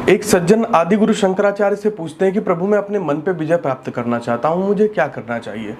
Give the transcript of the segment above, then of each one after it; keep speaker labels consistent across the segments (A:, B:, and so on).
A: एक सज्जन आदि गुरु शंकराचार्य से पूछते हैं कि प्रभु मैं अपने मन पे विजय प्राप्त करना चाहता हूँ, मुझे क्या करना चाहिए।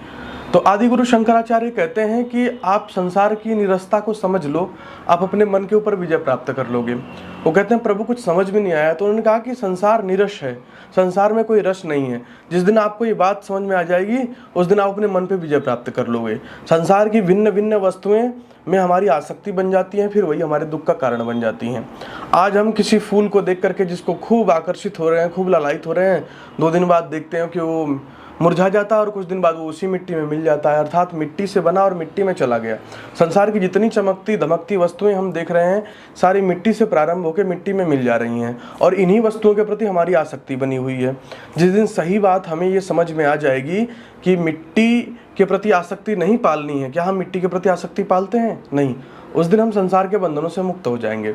A: तो आदि गुरु शंकराचार्य कहते हैं कि आप संसार की निरस्ता को समझ लो, आप अपने मन के ऊपर विजय प्राप्त कर लोगे। वो कहते हैं प्रभु कुछ समझ में नहीं आया, तो उन्होंने कहा कि संसार निरस है, संसार में कोई रस नहीं है। जिस दिन आपको ये बात समझ में आ जाएगी उस दिन आप अपने मन पे विजय प्राप्त कर लोगे। संसार की भिन्न भिन्न वस्तुएं में हमारी आसक्ति बन जाती हैं, फिर वही हमारे दुख का कारण बन जाती हैं। आज हम किसी फूल को देख करके जिसको खूब आकर्षित हो रहे हैं, खूब लालायित हो रहे हैं, 2 दिन बाद देखते हैं कि वो मुरझा जाता है और कुछ दिन बाद वो उसी मिट्टी में मिल जाता है, अर्थात मिट्टी से बना और मिट्टी में चला गया। संसार की जितनी चमकती धमकती वस्तुएं हम देख रहे हैं सारी मिट्टी से प्रारंभ होकर मिट्टी में मिल जा रही हैं और इन्हीं वस्तुओं के प्रति हमारी आसक्ति बनी हुई है। जिस दिन सही बात हमें ये समझ में आ जाएगी कि मिट्टी के प्रति आसक्ति नहीं पालनी है, क्या हम मिट्टी के प्रति आसक्ति पालते हैं? नहीं, उस दिन हम संसार के बंधनों से मुक्त हो जाएंगे।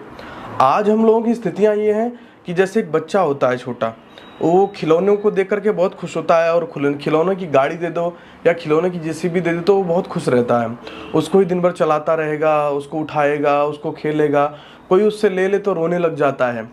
A: आज हम लोगों की स्थितियां ये हैं कि जैसे एक बच्चा होता है छोटा, वो खिलौनों को देख करके बहुत खुश होता है और खिलौनों की गाड़ी दे दो या खिलौने की जेसीबी दे दो तो वो बहुत खुश रहता है। उसको ही दिन भर चलाता रहेगा, उसको उठाएगा, उसको खेलेगा, कोई उससे ले ले तो रोने लग जाता है।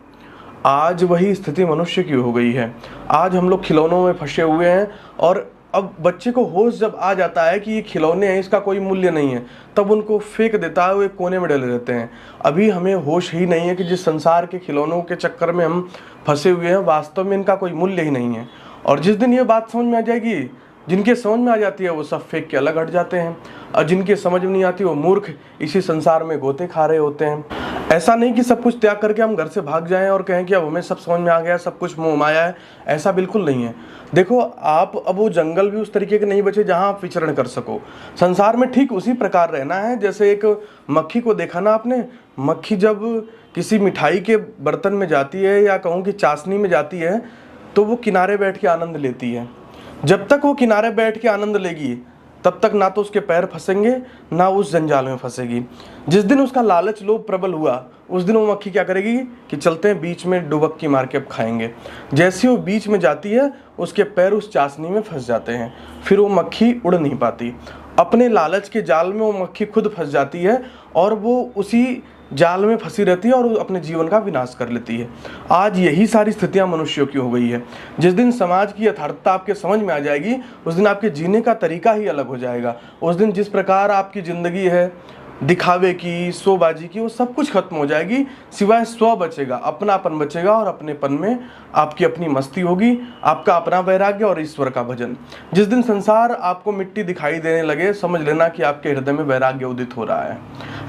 A: आज वही स्थिति मनुष्य की हो गई है। आज हम लोग खिलौनों में फंसे हुए हैं और अब बच्चे को होश जब आ जाता है कि ये खिलौने हैं, इसका कोई मूल्य नहीं है, तब उनको फेंक देता है, वो एक कोने में डले रहते हैं। अभी हमें होश ही नहीं है कि जिस संसार के खिलौनों के चक्कर में हम फंसे हुए हैं वास्तव में इनका कोई मूल्य ही नहीं है। और जिस दिन ये बात समझ में आ जाएगी, जिनके समझ में आ जाती है वो सब फेंक के अलग हट जाते हैं, और जिनके समझ में नहीं आती वो मूर्ख इसी संसार में गोते खा रहे होते हैं। ऐसा नहीं कि सब कुछ त्याग करके हम घर से भाग जाएं और कहें कि अब हमें सब समझ में आ गया, सब कुछ मोह माया है, ऐसा बिल्कुल नहीं है। देखो आप अब वो जंगल भी उस तरीके के नहीं बचे जहां आप विचरण कर सको। संसार में ठीक उसी प्रकार रहना है जैसे एक मक्खी को देखा ना आपने। मक्खी जब किसी मिठाई के बर्तन में जाती है या कहूँ कि चाशनी में जाती है तो वो किनारे बैठ के आनंद लेती है। जब तक वो किनारे बैठ के आनंद लेगी तब तक ना तो उसके पैर फंसेंगे ना उस जंजाल में फंसेगी। जिस दिन उसका लालच लोभ प्रबल हुआ उस दिन वो मक्खी क्या करेगी कि चलते हैं बीच में डुबक्की मार के अब खाएंगे। जैसे वो बीच में जाती है उसके पैर उस चाशनी में फंस जाते हैं, फिर वो मक्खी उड़ नहीं पाती। अपने लालच के जाल में वो मक्खी खुद फंस जाती है और वो उसी जाल में फंसी रहती है और अपने जीवन का विनाश कर लेती है। आज यही सारी स्थितियां मनुष्यों की हो गई है। जिस दिन समाज की यथार्थता आपके समझ में आ जाएगी उस दिन आपके जीने का तरीका ही अलग हो जाएगा। उस दिन जिस प्रकार आपकी जिंदगी है दिखावे की, शोबाजी की, वो सब कुछ खत्म हो जाएगी, सिवाय स्व बचेगा, अपनापन बचेगा और अपनेपन में आपकी अपनी मस्ती होगी, आपका अपना वैराग्य और ईश्वर का भजन। जिस दिन संसार आपको मिट्टी दिखाई देने लगे समझ लेना कि आपके हृदय में वैराग्य उदित हो रहा है।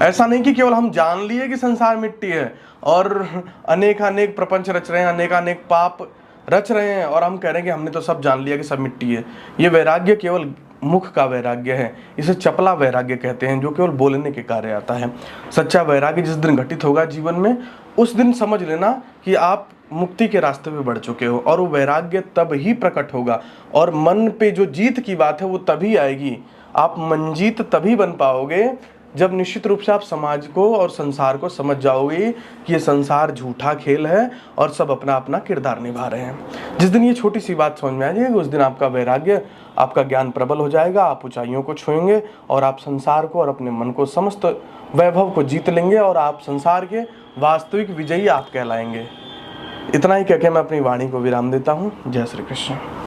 A: ऐसा नहीं कि केवल हम जान लिए कि संसार मिट्टी है और अनेक प्रपंच रच रहे हैं, अनेक पाप रच रहे हैं और हम कह रहे हैं कि हमने तो सब जान लिया कि सब मिट्टी है। ये वैराग्य केवल मुख का वैराग्य है, इसे चपला वैराग्य कहते हैं जो केवल बोलने के कार्य आता है। सच्चा वैराग्य जिस दिन घटित होगा जीवन में उस दिन समझ लेना कि आप मुक्ति के रास्ते पे बढ़ चुके हो और वो वैराग्य तब ही प्रकट होगा। और मन पे जो जीत की बात है वो तभी आएगी, आप मनजीत तभी बन पाओगे जब निश्चित रूप से आप समाज को और संसार को समझ जाओगे कि ये संसार झूठा खेल है और सब अपना अपना किरदार निभा रहे हैं। जिस दिन ये छोटी सी बात समझ में आ जाएगी उस दिन आपका वैराग्य, आपका ज्ञान प्रबल हो जाएगा, आप ऊंचाइयों को छुएंगे और आप संसार को और अपने मन को समस्त वैभव को जीत लेंगे और आप संसार के वास्तविक विजयी आप कहलाएंगे। इतना ही कहकर मैं अपनी वाणी को विराम देता हूँ। जय श्री कृष्ण।